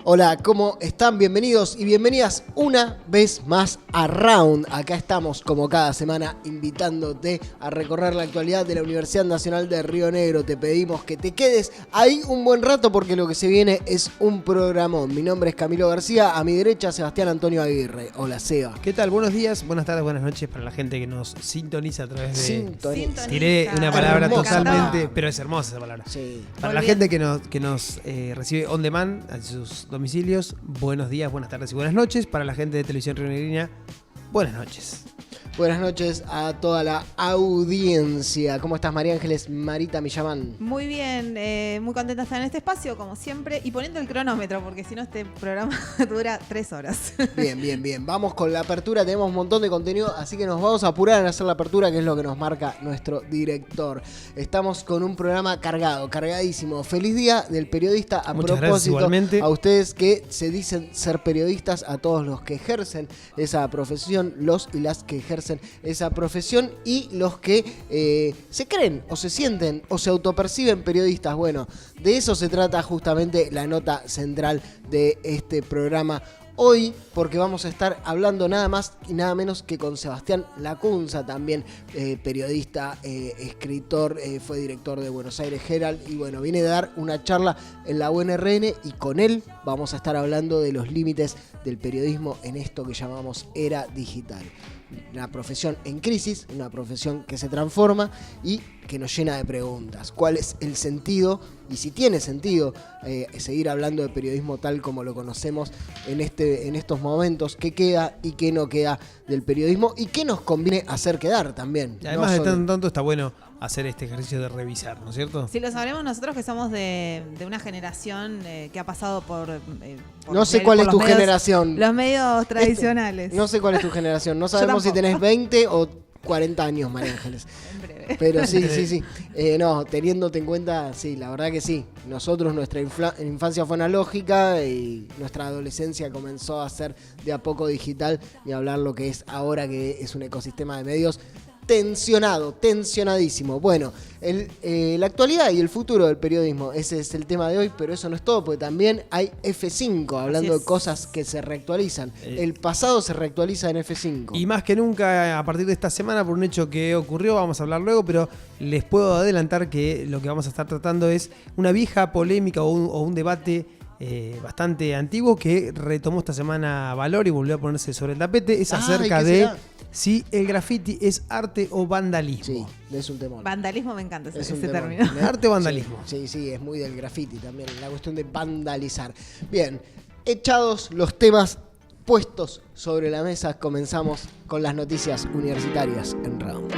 Hola, ¿cómo están? Bienvenidos y bienvenidas una vez más a Round. Acá estamos como cada semana invitándote a recorrer la actualidad de la Universidad Nacional de Río Negro. Te pedimos que te quedes ahí un buen rato porque lo que se viene es un programón. Mi nombre es Camilo García, a mi derecha Sebastián Antonio Aguirre. Hola, Seba. ¿Qué tal? Buenos días, buenas tardes, buenas noches para la gente que nos sintoniza a través de... Sintoniza. Tiré una palabra Hermosa totalmente... palabra. Pero es hermosa esa palabra. Sí. Para la gente que nos recibe on demand a sus domicilios, buenos días, buenas tardes y buenas noches. Para la gente de Televisión Rionegrina, buenas noches. Buenas noches a toda la audiencia. ¿Cómo estás, María Ángeles Marita Millamán? Muy bien, muy contenta de estar en este espacio, como siempre, y poniendo el cronómetro, porque si no este programa dura 3 horas. Bien. Vamos con la apertura, tenemos un montón de contenido, así que nos vamos a apurar en hacer la apertura, que es lo que nos marca nuestro director. Estamos con un programa cargadísimo. Feliz Día del Periodista. A Muchas gracias, propósito, igualmente. a ustedes que se dicen ser periodistas, a todos los que ejercen esa profesión, los y las que ejercen esa profesión y los que se creen o se sienten o se autoperciben periodistas. Bueno, de eso se trata justamente la nota central de este programa hoy, porque vamos a estar hablando nada más y nada menos que con Sebastián Lacunza, también periodista, escritor, fue director de Buenos Aires Herald y bueno, viene a dar una charla en la UNRN y con él vamos a estar hablando de los límites del periodismo en esto que llamamos era digital. Una profesión en crisis, una profesión que se transforma y que nos llena de preguntas. ¿Cuál es el sentido? Y si tiene sentido seguir hablando de periodismo tal como lo conocemos en estos momentos, qué queda y qué no queda del periodismo y qué nos conviene hacer quedar también. Y además No de solo... tanto está bueno hacer este ejercicio de revisar, ¿no es cierto? Si lo sabremos nosotros que somos de una generación que ha pasado por no sé cuál es tu generación. Los medios tradicionales. No sé cuál es tu generación. No sabemos si tenés 20 o 40 años, María Ángeles. En breve. Pero sí. No, teniéndote en cuenta, sí, la verdad que sí. Nosotros, nuestra infancia fue analógica y nuestra adolescencia comenzó a ser de a poco digital y hablar lo que es ahora, que es un ecosistema de medios tensionadísimo. Bueno, la actualidad y el futuro del periodismo, ese es el tema de hoy, pero eso no es todo, porque también hay F5, hablando de cosas que se reactualizan. El pasado se reactualiza en F5. Y más que nunca, a partir de esta semana, por un hecho que ocurrió, vamos a hablar luego, pero les puedo adelantar que lo que vamos a estar tratando es una vieja polémica o un debate bastante antiguo que retomó esta semana valor y volvió a ponerse sobre el tapete. Es acerca de si el graffiti es arte o vandalismo. Sí, es un temor. Vandalismo me encanta ese temor. término. ¿Arte o vandalismo? Sí, es muy del graffiti también, la cuestión de vandalizar. Bien, echados los temas puestos sobre la mesa, comenzamos con las noticias universitarias en Round.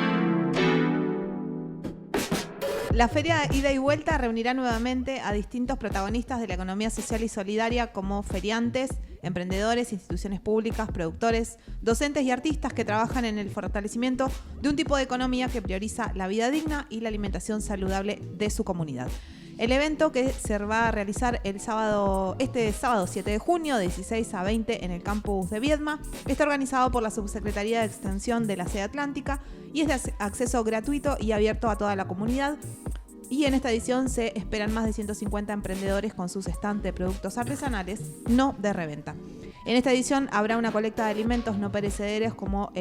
La Feria Ida y Vuelta reunirá nuevamente a distintos protagonistas de la economía social y solidaria como feriantes, emprendedores, instituciones públicas, productores, docentes y artistas que trabajan en el fortalecimiento de un tipo de economía que prioriza la vida digna y la alimentación saludable de su comunidad. El evento, que se va a realizar este sábado 7 de junio de 16 a 20 en el campus de Viedma, está organizado por la Subsecretaría de Extensión de la Sede Atlántica y es de acceso gratuito y abierto a toda la comunidad. Y en esta edición se esperan más de 150 emprendedores con sus stands de productos artesanales, no de reventa. En esta edición habrá una colecta de alimentos no perecederos como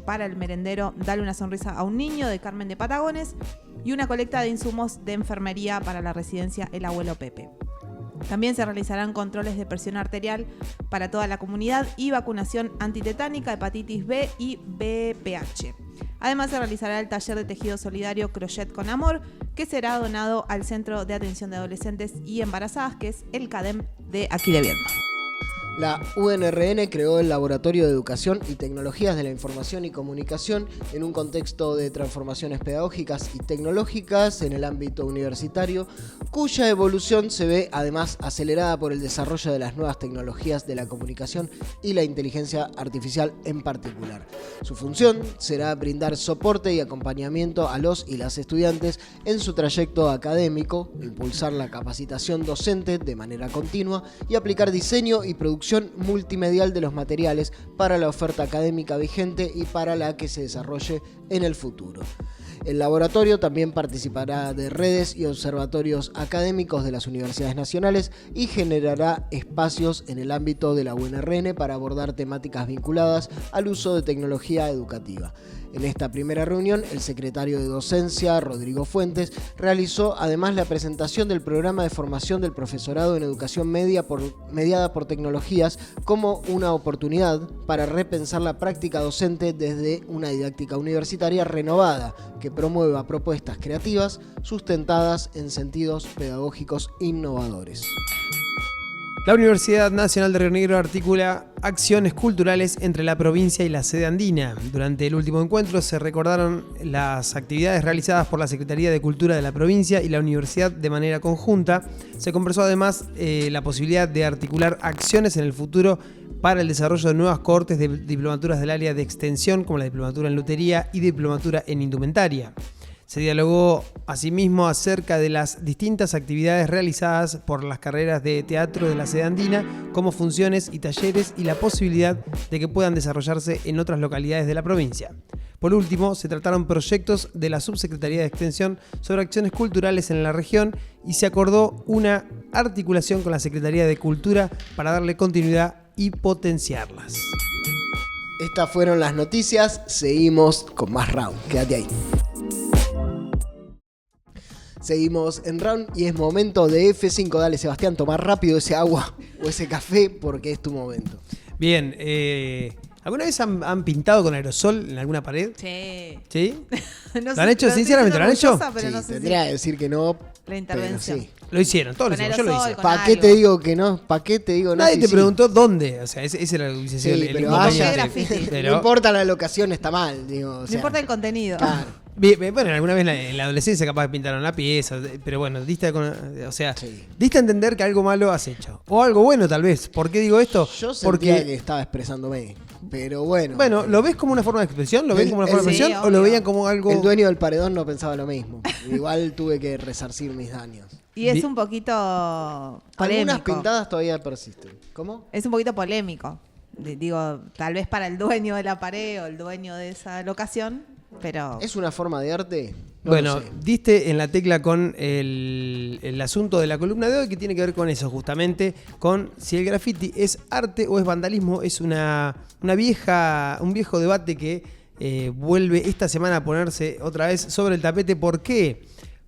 para el merendero Dale una sonrisa a un niño de Carmen de Patagones y una colecta de insumos de enfermería para la residencia El Abuelo Pepe. También se realizarán controles de presión arterial para toda la comunidad y vacunación antitetánica, hepatitis B y VPH. Además se realizará el taller de tejido solidario Crochet con Amor, que será donado al Centro de Atención de Adolescentes y Embarazadas, que es el CADEM de aquí de Viedma. La UNRN creó el Laboratorio de Educación y Tecnologías de la Información y Comunicación en un contexto de transformaciones pedagógicas y tecnológicas en el ámbito universitario, cuya evolución se ve además acelerada por el desarrollo de las nuevas tecnologías de la comunicación y la inteligencia artificial en particular. Su función será brindar soporte y acompañamiento a los y las estudiantes en su trayecto académico, impulsar la capacitación docente de manera continua y aplicar diseño y producción multimedial de los materiales para la oferta académica vigente y para la que se desarrolle en el futuro. El laboratorio también participará de redes y observatorios académicos de las universidades nacionales y generará espacios en el ámbito de la UNRN para abordar temáticas vinculadas al uso de tecnología educativa. En esta primera reunión, el secretario de Docencia, Rodrigo Fuentes, realizó además la presentación del programa de formación del profesorado en educación mediada por tecnologías como una oportunidad para repensar la práctica docente desde una didáctica universitaria renovada que promueva propuestas creativas sustentadas en sentidos pedagógicos innovadores. La Universidad Nacional de Río Negro articula acciones culturales entre la provincia y la sede andina. Durante el último encuentro se recordaron las actividades realizadas por la Secretaría de Cultura de la provincia y la universidad de manera conjunta. Se conversó además la posibilidad de articular acciones en el futuro para el desarrollo de nuevas cohortes de diplomaturas del área de extensión, como la diplomatura en lutería y diplomatura en indumentaria. Se dialogó asimismo acerca de las distintas actividades realizadas por las carreras de teatro de la sede andina, como funciones y talleres y la posibilidad de que puedan desarrollarse en otras localidades de la provincia. Por último, se trataron proyectos de la Subsecretaría de Extensión sobre acciones culturales en la región y se acordó una articulación con la Secretaría de Cultura para darle continuidad y potenciarlas. Estas fueron las noticias, seguimos con más Round, quédate ahí. Seguimos en Round y es momento de F5. Dale, Sebastián, toma rápido ese agua o ese café porque es tu momento. Bien, ¿alguna vez han pintado con aerosol en alguna pared? Sí. ¿Sí? No ¿Lo han hecho? ¿Sinceramente lo han hecho? Pero Sí, no sé tendría que decir que no. la intervención. Pero sí. Lo hicieron, todos lo Con hicieron, yo lo aerosol, hice. con ¿Para qué algo. te digo que no? ¿Para qué te digo no? Nadie Sí, te sí. preguntó dónde, o sea, ese era hubiese sido Sí, el pero inconveniente. vaya. Graffiti. Pero- No importa la locación, está mal. Digo, o No sea, importa el contenido. Claro. Bien, bueno, alguna vez en la adolescencia capaz pintaron la pieza, pero bueno, diste a entender que algo malo has hecho. O algo bueno tal vez. ¿Por qué digo esto? Yo sentía Porque, que estaba expresándome. Pero bueno. bueno, ¿lo ves como una forma de expresión? ¿Lo ven como una forma de Sí, expresión? ¿O obvio. lo veían como algo...? El dueño del paredón no pensaba lo mismo. Igual tuve que resarcir mis daños. Y es Bien. un poquito Algunas polémico. pintadas todavía persisten. ¿Cómo? Es un poquito polémico. Digo, tal vez para el dueño de la pared o el dueño de esa locación, pero ¿Es una forma de arte? No Bueno, lo sé. diste en la tecla con el asunto de la columna de hoy que tiene que ver con eso, justamente, con si el graffiti es arte o es vandalismo. Es un viejo debate que vuelve esta semana a ponerse otra vez sobre el tapete. ¿Por qué?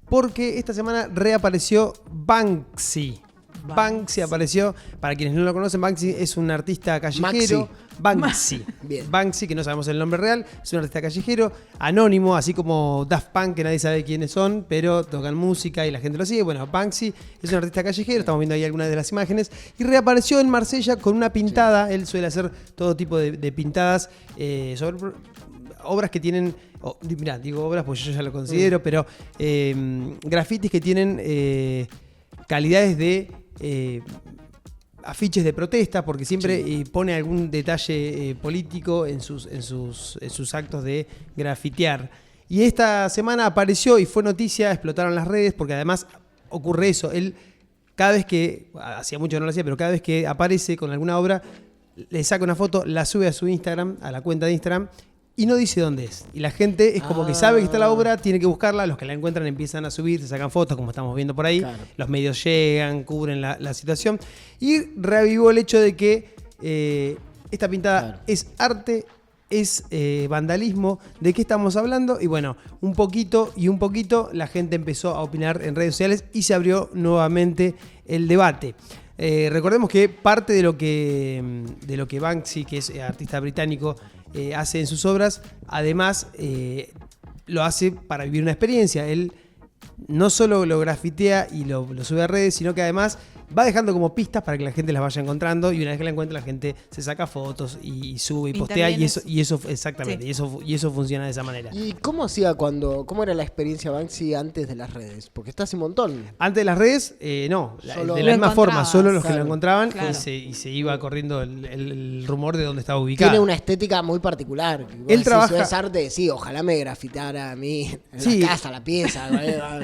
Porque esta semana reapareció Banksy. Banksy apareció, para quienes no lo conocen, Banksy es un artista callejero. Banksy. Bien. Banksy, que no sabemos el nombre real, es un artista callejero, anónimo, así como Daft Punk, que nadie sabe quiénes son, pero tocan música y la gente lo sigue. Bueno, Banksy es un artista callejero, estamos viendo ahí algunas de las imágenes, y reapareció en Marsella con una pintada. Él suele hacer todo tipo de pintadas sobre obras que tienen... mirá, digo obras porque yo ya lo considero, pero grafitis que tienen calidades de... afiches de protesta, porque siempre pone algún detalle político en sus actos de grafitear. Y esta semana apareció y fue noticia, explotaron las redes, porque además ocurre eso. Él, cada vez que, hacía mucho que no lo hacía, pero cada vez que aparece con alguna obra, le saca una foto, la sube a su Instagram, a la cuenta de Instagram, y no dice dónde es. Y la gente es como que sabe que está la obra, tiene que buscarla, los que la encuentran empiezan a subir, se sacan fotos, como estamos viendo por ahí. Claro. Los medios llegan, cubren la situación. Y reavivó el hecho de que esta pintada es arte, es vandalismo. ¿De qué estamos hablando? Y bueno, un poquito la gente empezó a opinar en redes sociales y se abrió nuevamente el debate. Recordemos que parte de lo que Banksy, que es artista británico, hace en sus obras, además lo hace para vivir una experiencia. Él no solo lo grafitea y lo sube a redes, sino que además va dejando como pistas para que la gente las vaya encontrando, y una vez que la encuentra, la gente se saca fotos y sube y postea, y eso exactamente, Sí. y eso funciona de esa manera. ¿Y cómo era la experiencia Banksy antes de las redes? Porque está hace un montón. Antes de las redes, no, Solo de lo la misma forma, encontrabas. solo los que Claro. lo encontraban, Claro. y se iba corriendo el rumor de dónde estaba ubicado. Tiene una estética muy particular. Vos Él decís, trabaja- "Es arte", sí, ojalá me grafitara a mí en Sí. la casa, la pieza.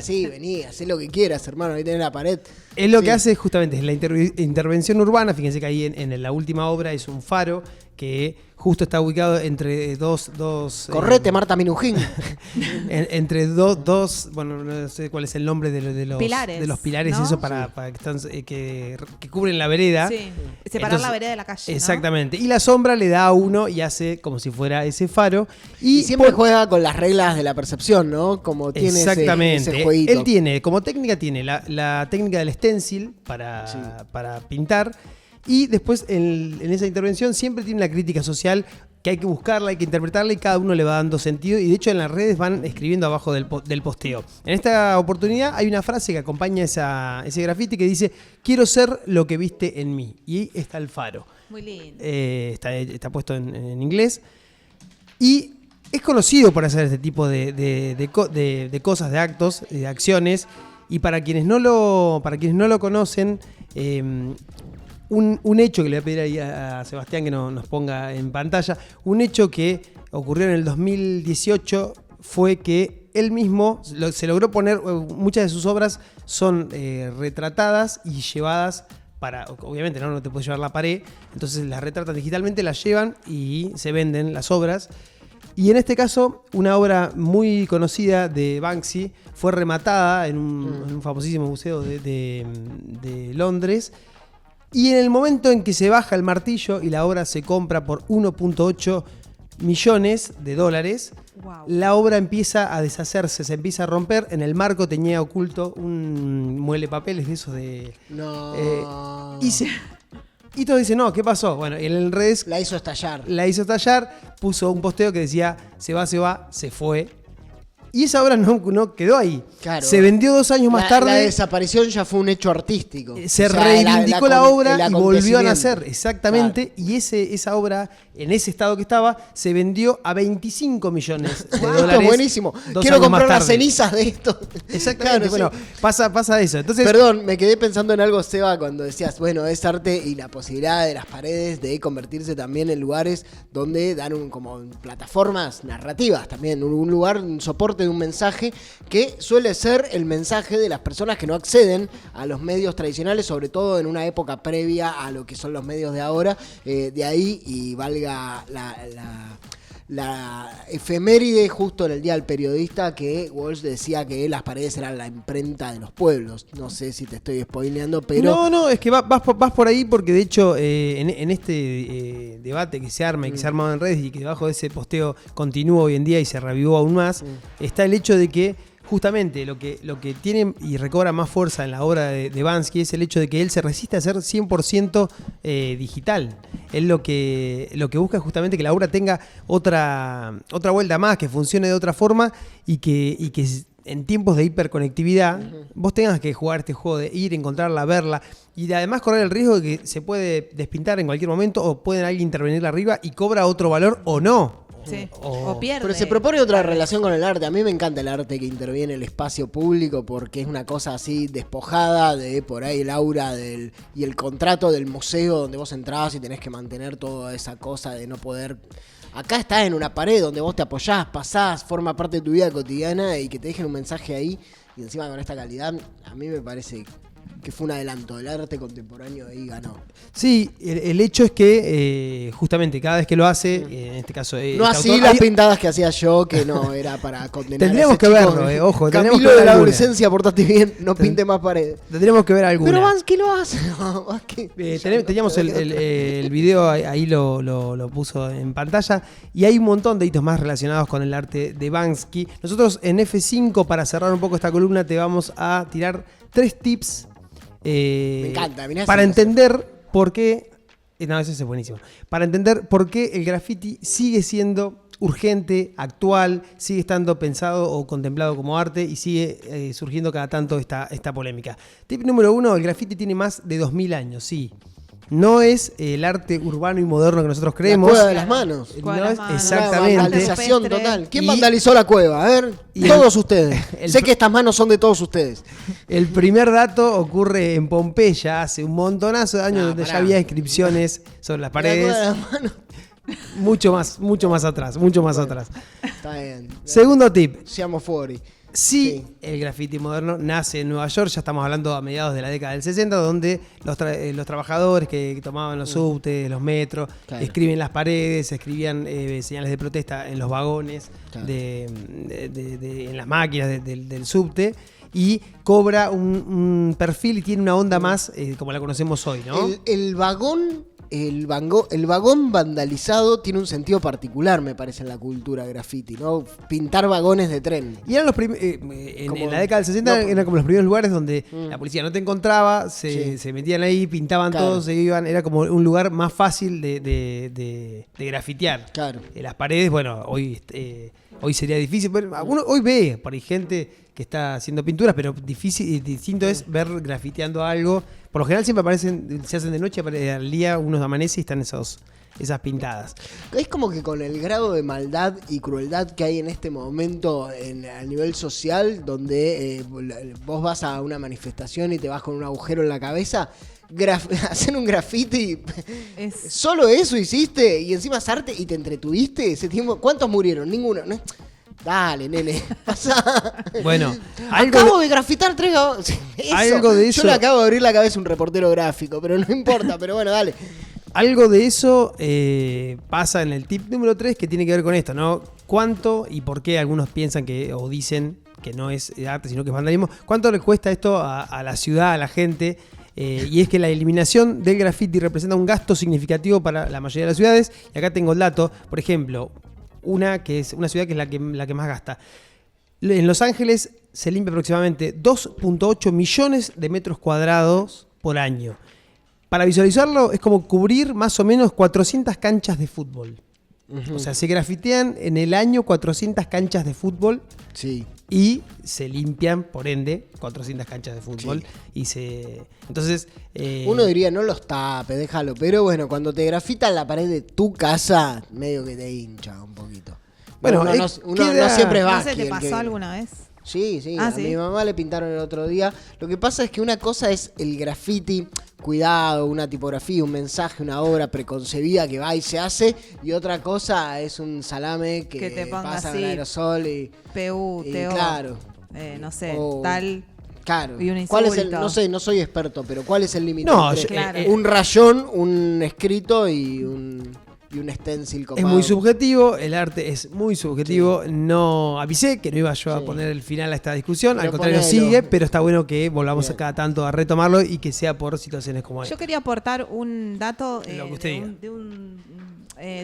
Sí, vení, hacé lo que quieras, hermano, ahí tenés la pared. Él lo Sí. que hace justamente es la intervención urbana. Fíjense que ahí en la última obra es un faro que justo está ubicado entre dos Correte, Marta Minujín. entre dos, bueno, no sé cuál es el nombre de los pilares, ¿no? eso para que, que cubren la vereda. Sí, separar la vereda de la calle, ¿no? Exactamente. Y la sombra le da a uno y hace como si fuera ese faro. Y siempre juega con las reglas de la percepción, ¿no? Como tiene ese jueguito. Él tiene, como técnica, tiene la técnica del stencil para pintar. Y después en esa intervención siempre tiene una crítica social que hay que buscarla, hay que interpretarla y cada uno le va dando sentido. Y de hecho en las redes van escribiendo abajo del posteo. En esta oportunidad hay una frase que acompaña ese grafiti que dice: quiero ser lo que viste en mí. Y ahí está el faro. Muy lindo. Está puesto en inglés. Y es conocido por hacer este tipo de cosas, de actos, de acciones. Y para quienes no lo conocen, un hecho que le voy a pedir ahí a Sebastián que nos ponga en pantalla, un hecho que ocurrió en el 2018 fue que él mismo se logró poner, muchas de sus obras son retratadas y llevadas obviamente no te puedes llevar la pared, entonces las retratan digitalmente, las llevan y se venden las obras. Y en este caso, una obra muy conocida de Banksy fue rematada en un famosísimo museo de Londres. Y en el momento en que se baja el martillo y la obra se compra por 1.8 millones de dólares, wow, la obra empieza a deshacerse, se empieza a romper. En el marco tenía oculto un muele papeles de esos de... No. Y todos dicen, no, ¿qué pasó? Bueno, en el redes... La hizo estallar, puso un posteo que decía, se va, se fue. Y esa obra no quedó ahí. Claro. Se vendió 2 años más tarde. La desaparición ya fue un hecho artístico. Se reivindicó la obra y volvió a nacer. Exactamente. Claro. Y esa obra, en ese estado que estaba, se vendió a 25 millones de dólares. Esto es buenísimo. Quiero comprar las cenizas de esto. Exactamente. Claro, bueno, sí. pasa eso. Entonces, perdón, me quedé pensando en algo, Seba, cuando decías, bueno, es arte y la posibilidad de las paredes de convertirse también en lugares donde dan como plataformas narrativas también. Un lugar, un soporte de un mensaje que suele ser el mensaje de las personas que no acceden a los medios tradicionales, sobre todo en una época previa a lo que son los medios de ahora. De ahí, y valga la efeméride justo en el Día del Periodista, que Walsh decía que las paredes eran la imprenta de los pueblos. No sé si te estoy spoileando, pero... No, es que vas por ahí porque de hecho en este debate que se arma y que se ha armado en redes y que debajo de ese posteo continúa hoy en día y se reavivó aún más, está el hecho de que justamente lo que tiene y recobra más fuerza en la obra de Banksy es el hecho de que él se resiste a ser 100% digital. Él lo que busca es justamente que la obra tenga otra vuelta más, que funcione de otra forma y que en tiempos de hiperconectividad vos tengas que jugar este juego de ir, encontrarla, verla y de además correr el riesgo de que se puede despintar en cualquier momento o puede alguien intervenir arriba y cobra otro valor o no. Sí. O pierde. Pero se propone otra relación con el arte. A mí me encanta el arte que interviene en el espacio público porque es una cosa así despojada de por ahí el aura y el contrato del museo donde vos entrás y tenés que mantener toda esa cosa de no poder... Acá estás en una pared donde vos te apoyás, pasás, forma parte de tu vida cotidiana y que te dejen un mensaje ahí y encima con esta calidad, a mí me parece que fue un adelanto. El arte contemporáneo ahí ganó. Sí, el hecho es que justamente cada vez que lo hace, en este caso... no así las pintadas que hacía yo, que no era para condenar tendríamos a ese que chico, verlo, ojo. Camilo de la adolescencia, portate bien, no pinte más paredes. Tendríamos que ver alguna. Pero Banksy lo hace. Teníamos el video, ahí lo puso en pantalla, y hay un montón de hitos más relacionados con el arte de Banksy. Nosotros en F5, para cerrar un poco esta columna, te vamos a tirar 3 tips me encanta, para entender por qué... No, ese es buenísimo. Para entender por qué el graffiti sigue siendo urgente, actual, sigue estando pensado o contemplado como arte y sigue surgiendo cada tanto esta polémica. Tip número 1, el graffiti tiene más de 2000 años, sí. No es el arte urbano y moderno que nosotros creemos. La cueva de las manos. Exactamente. La vandalización total. ¿Quién vandalizó la cueva? A ver, todos ustedes. Sé que estas manos son de todos ustedes. El primer dato ocurre en Pompeya hace un montonazo de años, donde ya había inscripciones sobre las paredes. La cueva de las manos. Mucho más atrás. Está bien. Segundo tip. Siamo fuori. Sí, el graffiti moderno nace en Nueva York, ya estamos hablando a mediados de la década del 60, donde los trabajadores que tomaban los subtes, los metros, claro, escriben las paredes, escribían señales de protesta en los vagones, claro, en las máquinas del subte, y cobra un perfil y tiene una onda más como la conocemos hoy, ¿no? El vagón vandalizado tiene un sentido particular, me parece, en la cultura graffiti, ¿no? Pintar vagones de tren. Y eran en la década del 60 eran como los primeros lugares donde la policía no te encontraba, se metían ahí, pintaban todos, se iban, era como un lugar más fácil de grafitear. Claro. Las paredes, bueno, hoy sería difícil, pero hoy ve por ahí gente que está haciendo pinturas, pero distinto es ver grafiteando algo. Por lo general siempre se hacen de noche, al día uno amanece y están esas pintadas. Es como que con el grado de maldad y crueldad que hay en este momento a nivel social, donde vos vas a una manifestación y te vas con un agujero en la cabeza, hacer un graffiti, solo eso hiciste y encima es arte y te entretuviste ese tiempo. ¿Cuántos murieron? Ninguno, ¿no? Dale, nene, pasa. Bueno, acabo de grafitar 3 algo de eso. Yo le acabo de abrir la cabeza a un reportero gráfico, pero no importa, pero bueno, dale. Algo de eso pasa en el tip número 3, que tiene que ver con esto, ¿no? ¿Cuánto y por qué algunos piensan o dicen que no es arte, sino que es vandalismo? ¿Cuánto le cuesta esto a la ciudad, a la gente? Y es que la eliminación del graffiti representa un gasto significativo para la mayoría de las ciudades. Y acá tengo el dato, por ejemplo, una ciudad que es la que más gasta. En Los Ángeles se limpia aproximadamente 2.8 millones de metros cuadrados por año. Para visualizarlo es como cubrir más o menos 400 canchas de fútbol. O sea, se grafitean en el año 400 canchas de fútbol. Sí. Y se limpian, por ende, 400 canchas de fútbol. Sí. Entonces... uno diría, no los tape, déjalo. Pero bueno, cuando te grafitan la pared de tu casa, medio que te hincha un poquito. Bueno, uno no siempre va. ¿No se te pasó alguna vez? Sí, a mi mamá le pintaron el otro día. Lo que pasa es que una cosa es el graffiti, cuidado, una tipografía, un mensaje, una obra preconcebida que va y se hace, y otra cosa es un salame que te ponga pasa así, en aerosol y PU, TO, claro. No sé, tal. Claro. Y un ¿Cuál es insulto. no sé, no soy experto, pero ¿cuál es el límite? No, entre claro. un rayón, un escrito y un stencil copado? Es muy subjetivo, el arte es muy subjetivo. Sí. No avisé que no iba yo a poner el final a esta discusión, pero al contrario ponelo. sigue, pero está bueno que volvamos cada tanto a retomarlo y que sea por situaciones como esta. Yo quería aportar un dato Lo que usted diga. de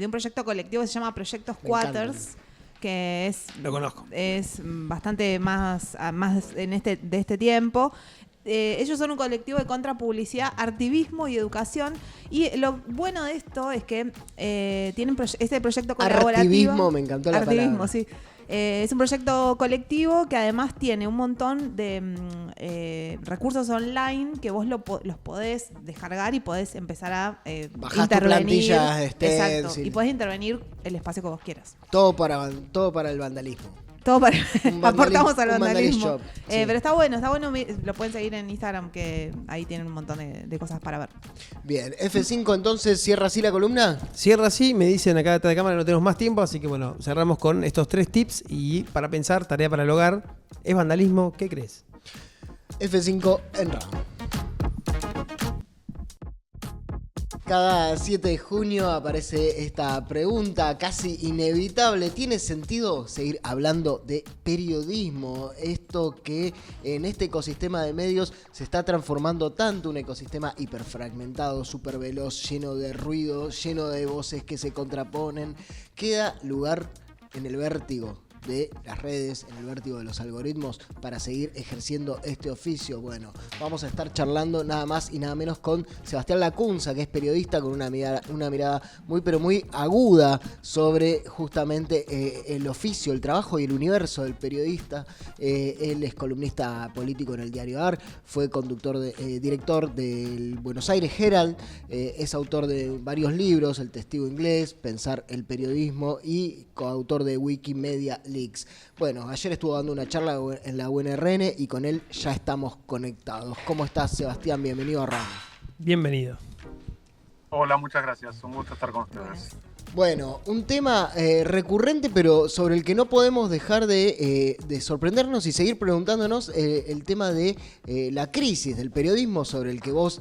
un proyecto colectivo que se llama Proyecto Squatters, que lo conozco. Es bastante más de este tiempo. Ellos son un colectivo de contrapublicidad, artivismo y educación. Y lo bueno de esto es que tienen este proyecto colaborativo. Artivismo, me encantó la palabra. Artivismo, sí. Es un proyecto colectivo que además tiene un montón de recursos online que vos los podés descargar y podés empezar a bajar intervenir. Plantillas de stencil. Exacto. Y podés intervenir el espacio que vos quieras. Todo para el vandalismo. Todo para aportamos al un vandalismo. shop, sí. Pero está bueno, lo pueden seguir en Instagram, que ahí tienen un montón de cosas para ver. Bien, F5 entonces, ¿cierra así la columna? Cierra así, me dicen acá detrás de cámara que no tenemos más tiempo, así que bueno, cerramos con estos 3 tips y para pensar, tarea para el hogar, ¿es vandalismo? ¿Qué crees? F5 en RAM. Cada 7 de junio aparece esta pregunta casi inevitable. ¿Tiene sentido seguir hablando de periodismo? Esto que en este ecosistema de medios se está transformando tanto, un ecosistema hiperfragmentado, súper veloz, lleno de ruido, lleno de voces que se contraponen. Queda lugar en el vértigo de las redes, en el vértigo de los algoritmos para seguir ejerciendo este oficio. Bueno, vamos a estar charlando nada más y nada menos con Sebastián Lacunza, que es periodista con una mirada muy pero muy aguda sobre justamente el oficio, el trabajo y el universo del periodista. Él es columnista político en el diario AR, fue director del Buenos Aires Herald, es autor de varios libros, El Testigo Inglés, Pensar el Periodismo y coautor de Wikimedia Leaks. Bueno, ayer estuvo dando una charla en la UNRN y con él ya estamos conectados. ¿Cómo estás, Sebastián? Bienvenido a RAM. Bienvenido. Hola, muchas gracias. Un gusto estar con ustedes. Bueno, un tema recurrente, pero sobre el que no podemos dejar de sorprendernos y seguir preguntándonos, el tema de la crisis del periodismo, sobre el que vos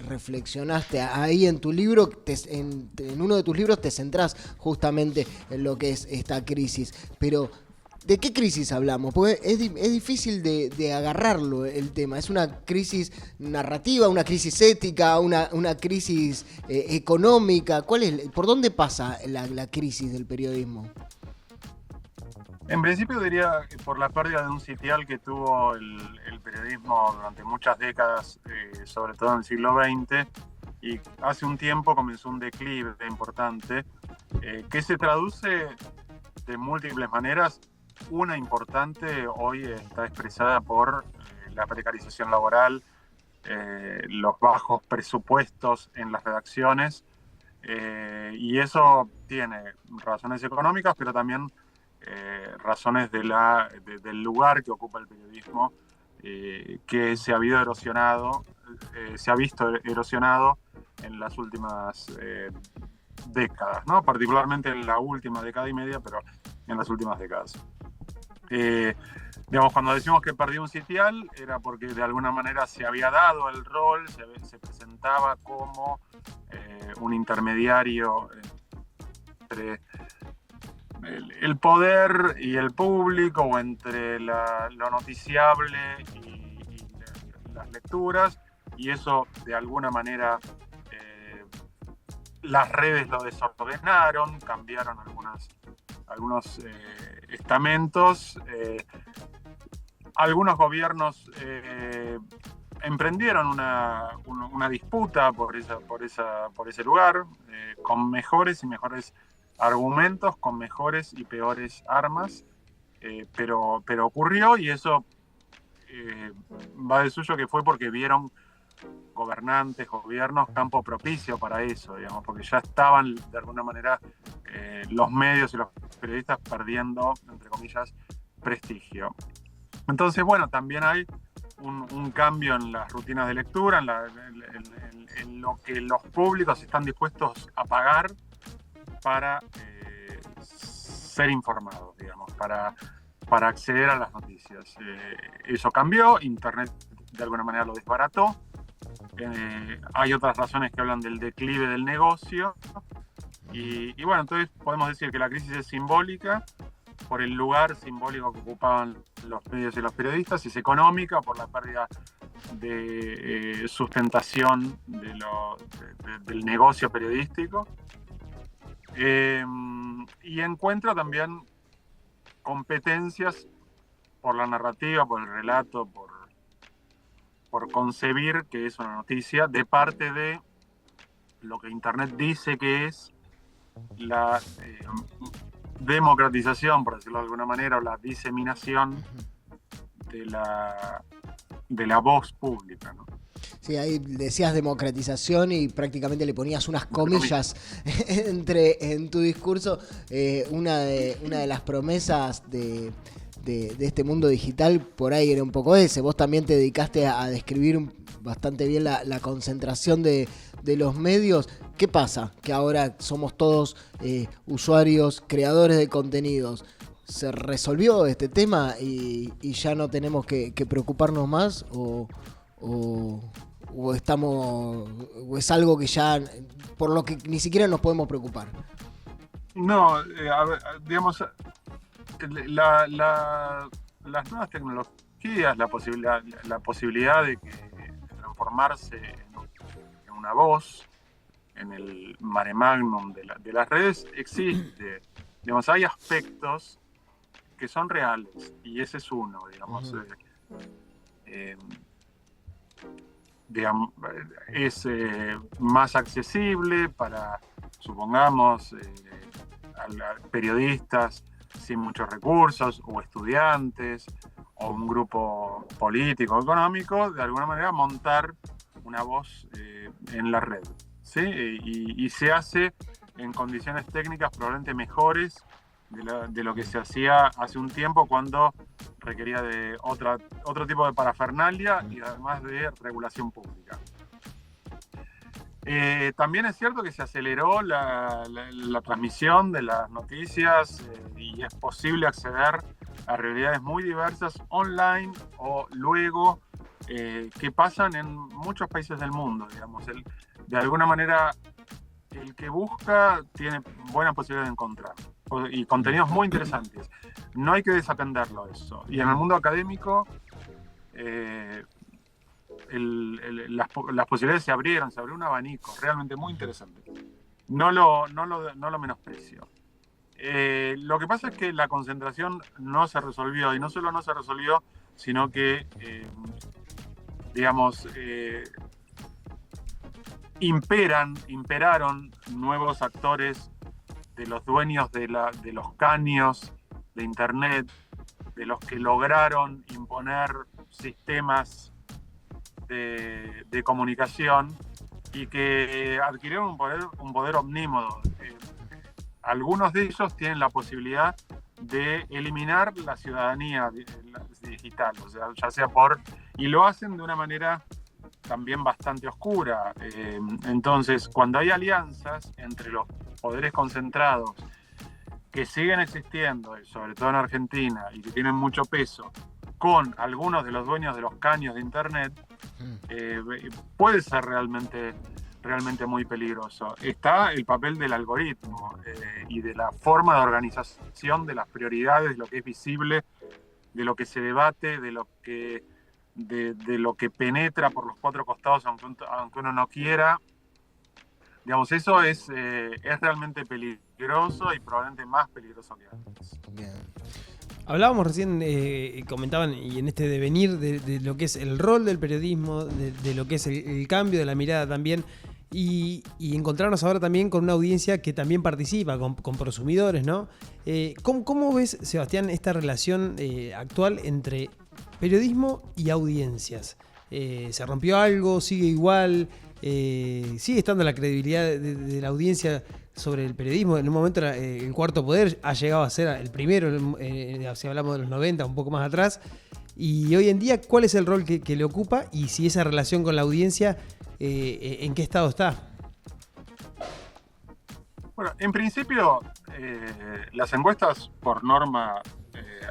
reflexionaste ahí en tu libro. En uno de tus libros te centrás justamente en lo que es esta crisis. Pero, ¿de qué crisis hablamos? Porque es difícil de agarrarlo el tema. ¿Es una crisis narrativa, una crisis ética, una crisis económica? ¿Por dónde pasa la crisis del periodismo? En principio diría que por la pérdida de un sitial que tuvo el periodismo durante muchas décadas, sobre todo en el siglo XX, y hace un tiempo comenzó un declive importante, que se traduce de múltiples maneras. Una importante hoy está expresada por la precarización laboral, los bajos presupuestos en las redacciones, y eso tiene razones económicas, pero también razones del lugar que ocupa el periodismo, que se ha visto erosionado en las últimas décadas, ¿no? Particularmente en la última década y media, pero en las últimas décadas. Digamos, cuando decimos que perdió un sitial, era porque de alguna manera se había dado el rol, se presentaba como un intermediario entre el poder y el público, o entre lo noticiable y las lecturas, y eso de alguna manera las redes lo desordenaron, cambiaron algunos estamentos. Algunos gobiernos emprendieron una disputa por ese lugar, con mejores y mejores argumentos, con mejores y peores armas, pero ocurrió, y eso va de suyo que fue porque vieron gobiernos, campo propicio para eso, digamos, porque ya estaban de alguna manera los medios y los periodistas perdiendo, entre comillas, prestigio. Entonces, bueno, también hay un cambio en las rutinas de lectura, en lo que los públicos están dispuestos a pagar para ser informados, digamos, para acceder a las noticias. Eso cambió, Internet de alguna manera lo desbarató. Hay otras razones que hablan del declive del negocio, y bueno, entonces podemos decir que la crisis es simbólica por el lugar simbólico que ocupaban los medios y los periodistas, y es económica por la pérdida de sustentación del negocio periodístico, y encuentra también competencias por la narrativa, por el relato, por concebir que es una noticia, de parte de lo que Internet dice que es la democratización, por decirlo de alguna manera, o la diseminación de la voz pública, ¿no? Sí, ahí decías democratización y prácticamente le ponías unas comillas en tu discurso. Una de las promesas de este mundo digital por ahí era un poco ese. Vos también te dedicaste a describir bastante bien la concentración de los medios. ¿Qué pasa? Que ahora somos todos usuarios, creadores de contenidos. ¿Se resolvió este tema y ya no tenemos que preocuparnos más? ¿O es algo que ya, por lo que ni siquiera nos podemos preocupar? No, a ver, digamos, las nuevas tecnologías, la posibilidad de transformarse en una voz, en el mare magnum de las redes, existe. Digamos, hay aspectos que son reales, y ese es uno, digamos. Digamos, es más accesible para, supongamos, a periodistas sin muchos recursos, o estudiantes, o un grupo político, económico, de alguna manera montar una voz en la red, ¿sí? Y se hace en condiciones técnicas probablemente mejores de lo que se hacía hace un tiempo, cuando requería de otro tipo de parafernalia y además de regulación pública. También es cierto que se aceleró la transmisión de las noticias y es posible acceder a realidades muy diversas online o luego que pasan en muchos países del mundo, digamos. De alguna manera, el que busca tiene buenas posibilidades de encontrar y contenidos muy interesantes. No hay que desatenderlo eso. Y en el mundo académico, las posibilidades se abrió un abanico realmente muy interesante. No lo menosprecio. Lo que pasa es que la concentración no se resolvió, y no solo no se resolvió, sino que, imperaron nuevos actores, de los dueños de los caños de Internet, de los que lograron imponer sistemas de comunicación y que adquirieron un poder omnímodo. Algunos de ellos tienen la posibilidad de eliminar la ciudadanía digital, o sea, ya sea y lo hacen de una manera también bastante oscura. Entonces, cuando hay alianzas entre los poderes concentrados que siguen existiendo, sobre todo en Argentina, y que tienen mucho peso, con algunos de los dueños de los caños de Internet, puede ser realmente muy peligroso. Está el papel del algoritmo y de la forma de organización de las prioridades, de lo que es visible, de lo que se debate, de lo que penetra por los cuatro costados, aunque uno no quiera. Digamos, eso es realmente peligroso y probablemente más peligroso que antes. Bien. Hablábamos recién, comentaban, y en este devenir de lo que es el rol del periodismo, de lo que es el cambio de la mirada también, y encontrarnos ahora también con una audiencia que también participa, con prosumidores, ¿no? ¿Cómo ves, Sebastián, esta relación actual entre periodismo y audiencias? ¿Se rompió algo? ¿Sigue igual? ¿Sigue estando la credibilidad de la audiencia sobre el periodismo? En un momento el Cuarto Poder ha llegado a ser el primero, si hablamos de los 90, un poco más atrás. Y hoy en día, ¿cuál es el rol que le ocupa? Y si esa relación con la audiencia, ¿en qué estado está? Bueno, en principio, las encuestas, por norma,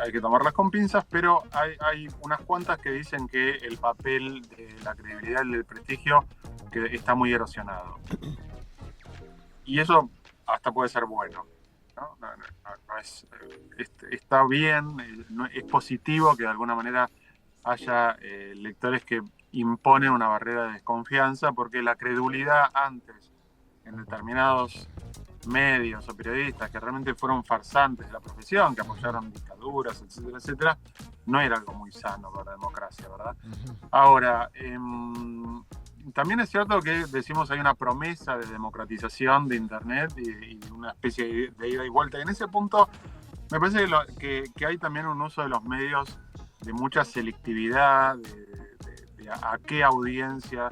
hay que tomarlas con pinzas, pero hay unas cuantas que dicen que el papel de la credibilidad y del prestigio que está muy erosionado. Y eso hasta puede ser bueno, ¿no? Está bien, es positivo que de alguna manera haya lectores que imponen una barrera de desconfianza, porque la credulidad antes en determinados medios o periodistas que realmente fueron farsantes de la profesión, que apoyaron dictaduras, etcétera, etcétera, no era algo muy sano para la democracia, ¿verdad? Uh-huh. Ahora, también es cierto que decimos hay una promesa de democratización de Internet y una especie de ida y vuelta. Y en ese punto me parece que hay también un uso de los medios de mucha selectividad, de a qué audiencia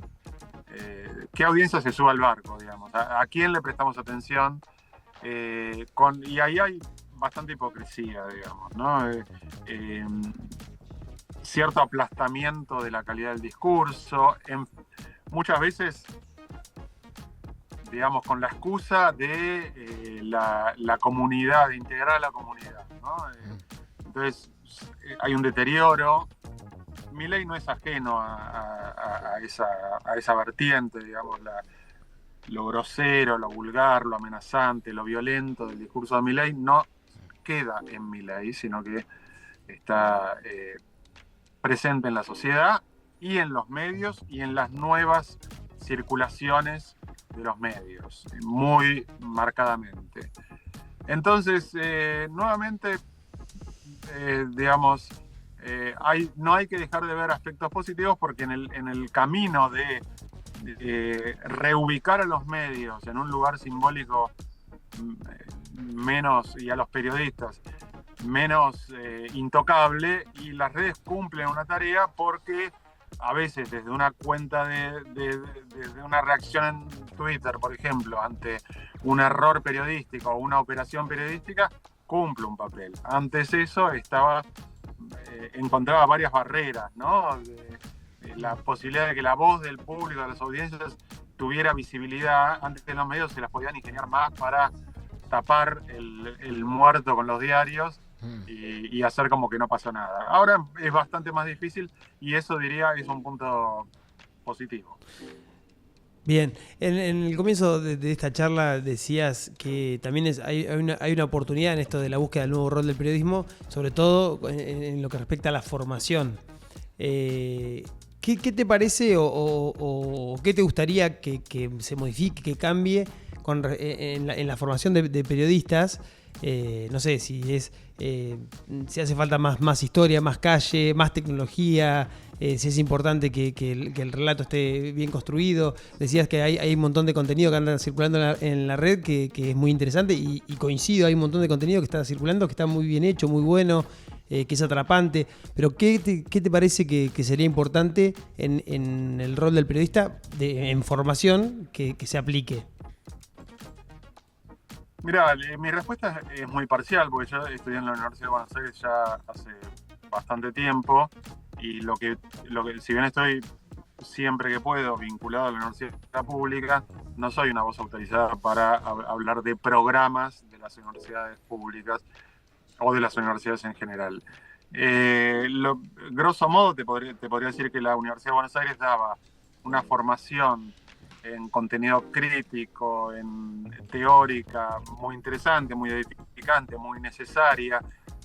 se sube al barco, digamos, a quién le prestamos atención, y ahí hay bastante hipocresía, digamos, ¿no? Cierto aplastamiento de la calidad del discurso, muchas veces, digamos, con la excusa de la comunidad, de integrar a la comunidad, ¿no? Entonces, hay un deterioro. Milei no es ajeno a esa vertiente, digamos, lo grosero, lo vulgar, lo amenazante, lo violento del discurso de Milei no queda en Milei, sino que está presente en la sociedad y en los medios y en las nuevas circulaciones de los medios, muy marcadamente. Entonces, nuevamente, digamos, no hay que dejar de ver aspectos positivos, porque en el camino de reubicar a los medios en un lugar simbólico menos, y a los periodistas menos intocable, y las redes cumplen una tarea, porque a veces desde una cuenta desde una reacción en Twitter, por ejemplo, ante un error periodístico o una operación periodística, cumple un papel. Antes eso encontraba varias barreras, ¿no? La posibilidad de que la voz del público, de las audiencias, tuviera visibilidad. Antes de los medios se las podían ingeniar más para tapar el muerto con los diarios y hacer como que no pasó nada. Ahora es bastante más difícil y eso, diría, es un punto positivo. Bien, en el comienzo de esta charla decías que también hay una oportunidad en esto de la búsqueda del nuevo rol del periodismo, sobre todo en lo que respecta a la formación. ¿Qué te parece o qué te gustaría que se modifique, que cambie en la formación de periodistas? No sé si hace falta más historia, más calle, más tecnología, si es importante que el relato esté bien construido. Decías que hay un montón de contenido que anda circulando en la red que es muy interesante y coincido, hay un montón de contenido que está circulando, que está muy bien hecho, muy bueno, que es atrapante. Pero ¿qué te parece que sería importante en el rol del periodista en formación que se aplique? Mira, mi respuesta es muy parcial, porque yo estudié en la Universidad de Buenos Aires ya hace bastante tiempo, y lo que si bien estoy siempre que puedo vinculado a la universidad pública, no soy una voz autorizada para hablar de programas de las universidades públicas o de las universidades en general. Grosso modo te podría decir que la Universidad de Buenos Aires daba una formación en contenido crítico, en teórica, muy interesante, muy edificante, muy necesaria,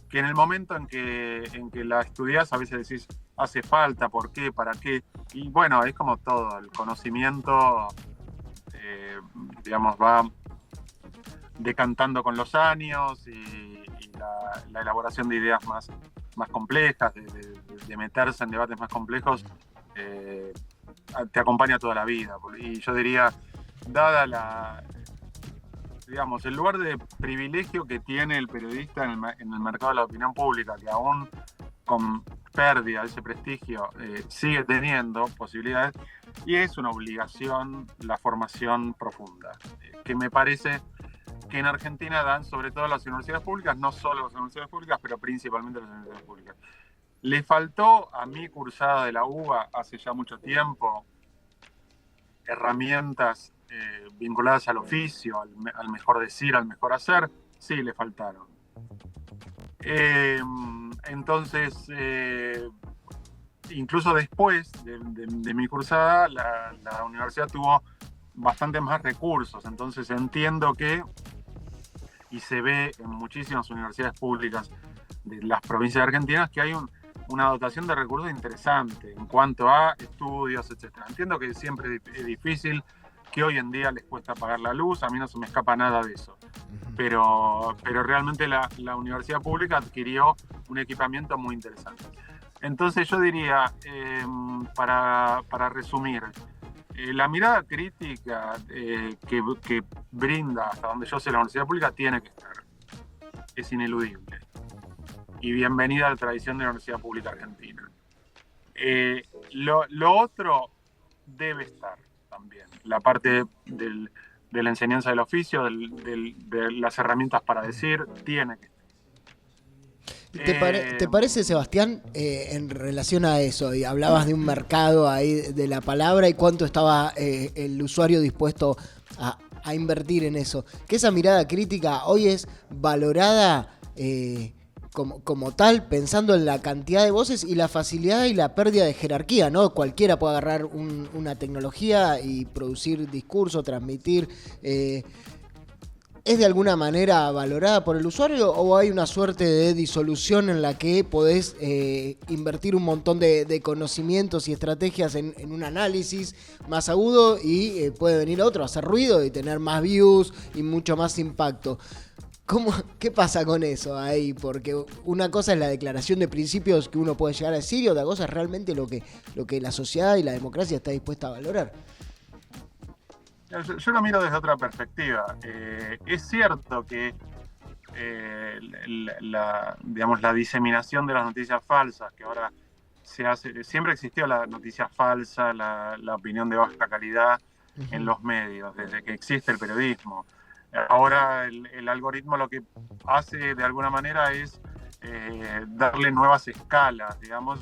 que en el momento en que la estudias a veces decís, hace falta, ¿por qué? ¿Para qué? Y bueno, es como todo, el conocimiento, digamos, va decantando con los años y la elaboración de ideas más complejas, de meterse en debates más complejos, te acompaña toda la vida. Y yo diría, dada digamos, el lugar de privilegio que tiene el periodista en el mercado de la opinión pública, que aún con pérdida de ese prestigio sigue teniendo posibilidades, y es una obligación la formación profunda, que me parece que en Argentina dan sobre todo las universidades públicas, no solo las universidades públicas, pero principalmente las universidades públicas. Le faltó a mi cursada de la UBA hace ya mucho tiempo herramientas vinculadas al oficio, al mejor decir, al mejor hacer. Sí, le faltaron. Entonces, incluso después de mi cursada, la universidad tuvo bastante más recursos. Entonces entiendo que, y se ve en muchísimas universidades públicas de las provincias argentinas, que hay una dotación de recursos interesante en cuanto a estudios, etc. Entiendo que siempre es difícil, que hoy en día les cuesta pagar la luz, a mí no se me escapa nada de eso. Pero realmente la universidad pública adquirió un equipamiento muy interesante. Entonces yo diría, para resumir, la mirada crítica que brinda, hasta donde yo sé, la universidad pública tiene que estar. Es ineludible. Y bienvenida a la tradición de la Universidad Pública Argentina. Lo otro debe estar también. La parte de la enseñanza del oficio, de las herramientas para decir, tiene que estar. ¿Te parece, Sebastián, en relación a eso? Y hablabas de un mercado ahí de la palabra y cuánto estaba el usuario dispuesto a invertir en eso. Que esa mirada crítica hoy es valorada como tal, pensando en la cantidad de voces y la facilidad y la pérdida de jerarquía, ¿no? Cualquiera puede agarrar una tecnología y producir discurso, transmitir. ¿Es de alguna manera valorada por el usuario o hay una suerte de disolución en la que podés invertir un montón de conocimientos y estrategias en un análisis más agudo y puede venir otro a hacer ruido y tener más views y mucho más impacto? ¿Qué pasa con eso ahí? Porque una cosa es la declaración de principios que uno puede llegar a decir y otra cosa es realmente lo que la sociedad y la democracia está dispuesta a valorar. Yo lo miro desde otra perspectiva. Es cierto que la diseminación de las noticias falsas, que ahora se hace, siempre existió la noticia falsa, la opinión de baja calidad en los medios, desde que existe el periodismo. Ahora el algoritmo lo que hace de alguna manera es darle nuevas escalas, digamos,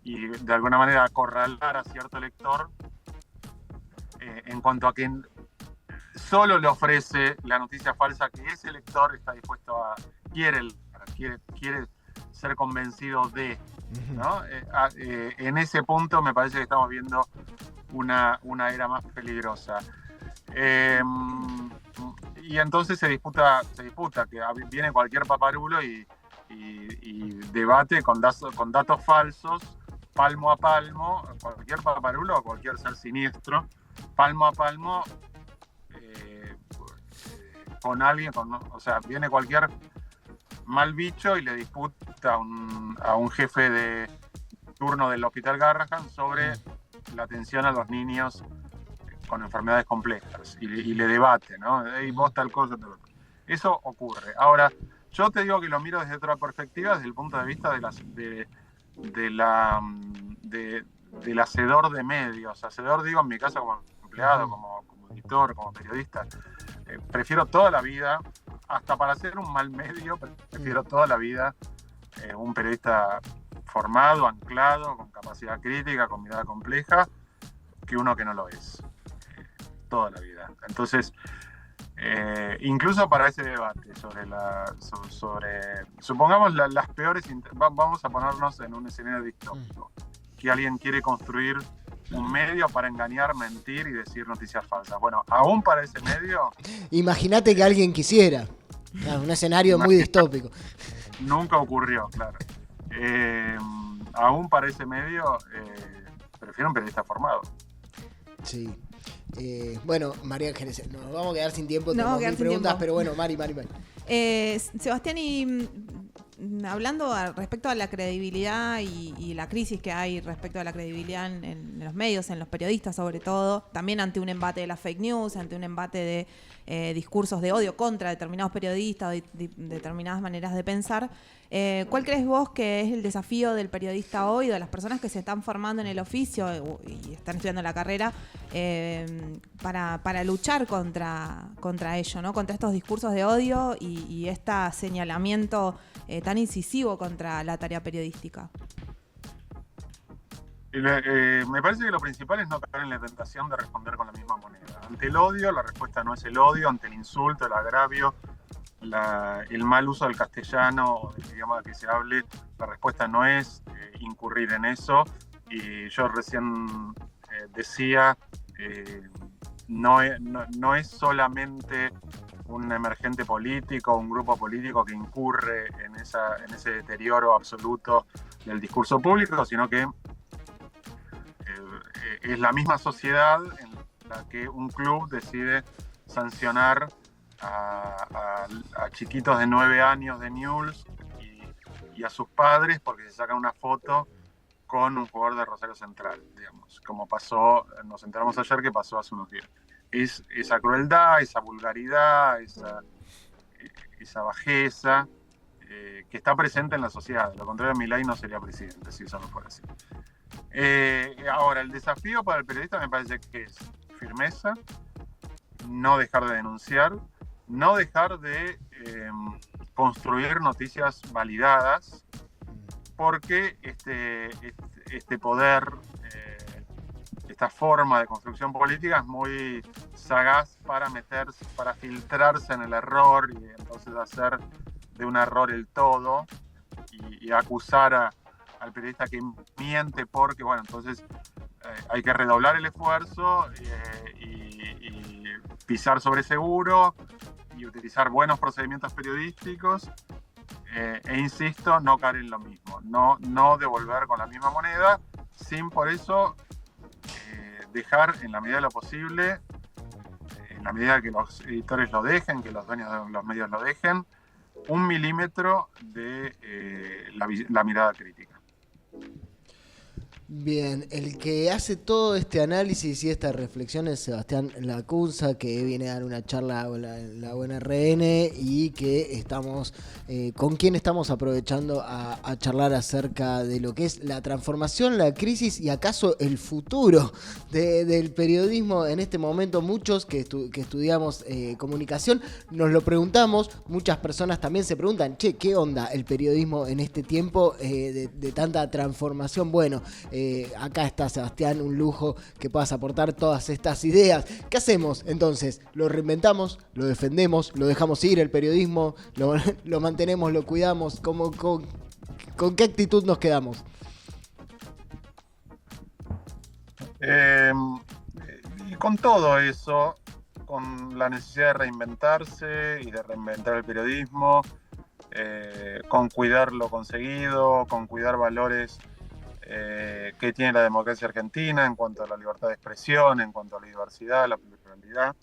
y de alguna manera acorralar a cierto lector en cuanto a que solo le ofrece la noticia falsa que ese lector está dispuesto a, quiere ser convencido de, ¿no? En ese punto me parece que estamos viendo una era más peligrosa. Y entonces se disputa que viene cualquier paparulo y debate con datos falsos, palmo a palmo, cualquier paparulo o cualquier ser siniestro, palmo a palmo, con alguien, o sea, viene cualquier mal bicho y le disputa a un jefe de turno del Hospital Garrahan sobre la atención a los niños con enfermedades complejas y le debate, ¿no? Hey, vos tal cosa, tal otra. Eso ocurre. Ahora, yo te digo que lo miro desde otra perspectiva, desde el punto de vista del hacedor de medios. Hacedor, digo, en mi caso como empleado, como editor, como periodista. Prefiero toda la vida, hasta para hacer un mal medio, prefiero toda la vida un periodista formado, anclado, con capacidad crítica, con mirada compleja, que uno que no lo es. Toda la vida. Entonces, incluso para ese debate sobre supongamos las peores, vamos a ponernos en un escenario distópico, que alguien quiere construir un medio para engañar, mentir y decir noticias falsas. Bueno, aún para ese medio... Imagínate que alguien quisiera. Un escenario muy distópico. Nunca ocurrió, claro. Aún para ese medio, prefiero un periodista formado. Sí. Bueno, María Ángeles, nos vamos a quedar sin tiempo. No, tenemos mil preguntas, pero bueno, Mari. Sebastián, y hablando respecto a la credibilidad y la crisis que hay respecto a la credibilidad en los medios, en los periodistas sobre todo, también ante un embate de las fake news, ante un embate de discursos de odio contra determinados periodistas o determinadas maneras de pensar, ¿cuál crees vos que es el desafío del periodista hoy, de las personas que se están formando en el oficio y están estudiando la carrera, para luchar contra ello, ¿no? Contra estos discursos de odio y este señalamiento tan incisivo contra la tarea periodística? Me parece que lo principal es no caer en la tentación de responder con la misma moneda. Ante el odio, la respuesta no es el odio. Ante el insulto, el agravio, el mal uso del castellano o del idioma que se hable, la respuesta no es incurrir en eso. Y yo recién decía, no es solamente un emergente político, un grupo político que incurre en ese deterioro absoluto del discurso público, sino que es la misma sociedad en la que un club decide sancionar a chiquitos de 9 años de Newell's y a sus padres porque se sacan una foto con un jugador de Rosario Central, digamos, como pasó, nos enteramos ayer que pasó hace unos días. Es esa crueldad, esa vulgaridad, esa bajeza que está presente en la sociedad. De lo contrario, Milei no sería presidente, si eso no fuera así. Ahora, el desafío para el periodista me parece que es firmeza, no dejar de denunciar, no dejar de construir noticias validadas, porque este poder, esta forma de construcción política es muy sagaz para filtrarse en el error y entonces hacer de un error el todo y acusar al periodista que miente porque, bueno, entonces hay que redoblar el esfuerzo y pisar sobre seguro y utilizar buenos procedimientos periodísticos e insisto, no caer en lo mismo, no devolver con la misma moneda, sin por eso dejar en la medida de lo posible, en la medida que los editores lo dejen, que los dueños de los medios lo dejen, 1 milímetro de la mirada crítica. Bien, el que hace todo este análisis y esta reflexión es Sebastián Lacunza, que viene a dar una charla en la UNRN y que estamos con quien estamos aprovechando a charlar acerca de lo que es la transformación, la crisis y acaso el futuro del periodismo en este momento. Muchos que estudiamos comunicación nos lo preguntamos, muchas personas también se preguntan, ¿qué onda el periodismo en este tiempo de tanta transformación? Bueno, acá está Sebastián, un lujo que puedas aportar todas estas ideas. ¿Qué hacemos entonces? ¿Lo reinventamos? ¿Lo defendemos? ¿Lo dejamos ir el periodismo? ¿Lo mantenemos? ¿Lo cuidamos? ¿Con qué actitud nos quedamos? Y con todo eso, con la necesidad de reinventarse y de reinventar el periodismo, con cuidar lo conseguido, con cuidar valores que tiene la democracia argentina en cuanto a la libertad de expresión, en cuanto a la diversidad, la pluralidad.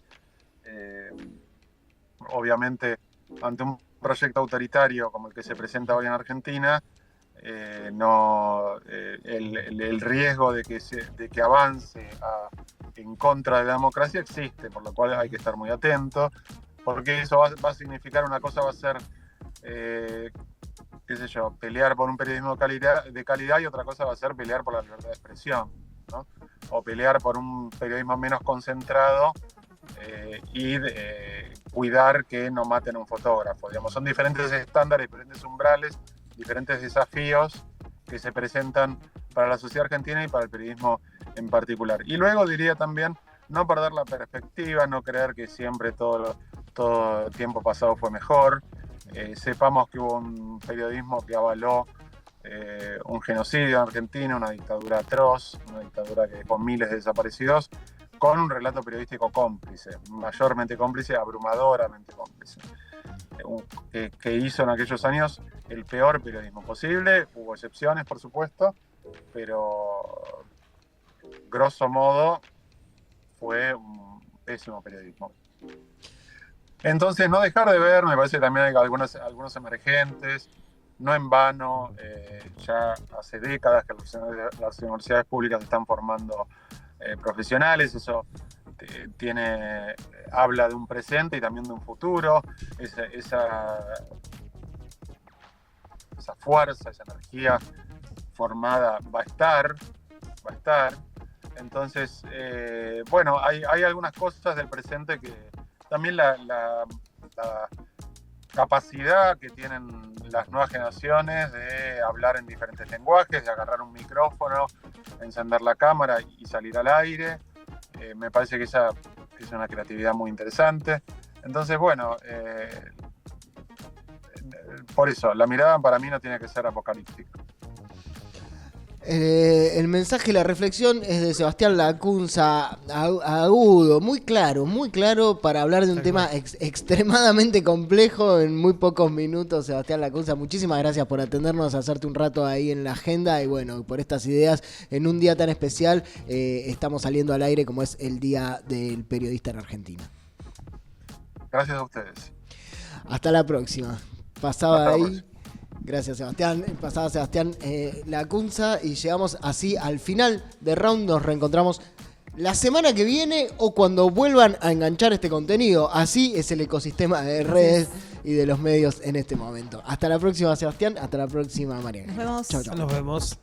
Obviamente, ante un proyecto autoritario como el que se presenta hoy en Argentina, el riesgo de que avance en contra de la democracia existe, por lo cual hay que estar muy atento, porque eso va a significar una cosa, va a ser qué sé yo, pelear por un periodismo de calidad, y otra cosa va a ser pelear por la libertad de expresión, ¿no? O pelear por un periodismo menos concentrado y cuidar que no maten a un fotógrafo. Digamos, son diferentes estándares, diferentes umbrales, diferentes desafíos que se presentan para la sociedad argentina y para el periodismo en particular. Y luego diría también, no perder la perspectiva, no creer que siempre todo el tiempo pasado fue mejor. Sepamos que hubo un periodismo que avaló un genocidio en Argentina, una dictadura atroz, una dictadura que con miles de desaparecidos, con un relato periodístico cómplice, mayormente cómplice, abrumadoramente cómplice, que hizo en aquellos años el peor periodismo posible. Hubo excepciones, por supuesto, pero grosso modo fue un pésimo periodismo. Entonces, no dejar de ver, me parece que también hay algunos emergentes, no en vano, ya hace décadas que las universidades públicas están formando profesionales, eso habla de un presente y también de un futuro, esa fuerza, esa energía formada va a estar. Entonces, bueno, hay algunas cosas del presente que también la capacidad que tienen las nuevas generaciones de hablar en diferentes lenguajes, de agarrar un micrófono, encender la cámara y salir al aire. Me parece que esa es una creatividad muy interesante. Entonces, bueno, por eso, la mirada para mí no tiene que ser apocalíptica. El mensaje y la reflexión es de Sebastián Lacunza, agudo, muy claro para hablar de un tema extremadamente complejo en muy pocos minutos. Sebastián Lacunza, muchísimas gracias por atendernos, hacerte un rato ahí en la agenda y bueno, por estas ideas en un día tan especial. Estamos saliendo al aire como es el Día del Periodista en Argentina. Gracias a ustedes. Hasta la próxima. Pasaba ahí. Gracias, Sebastián. Pasaba Sebastián Lacunza y llegamos así al final de Round. Nos reencontramos la semana que viene o cuando vuelvan a enganchar este contenido. Así es el ecosistema de redes y de los medios en este momento. Hasta la próxima, Sebastián. Hasta la próxima, María. Nos vemos. Chau, chau. Nos vemos.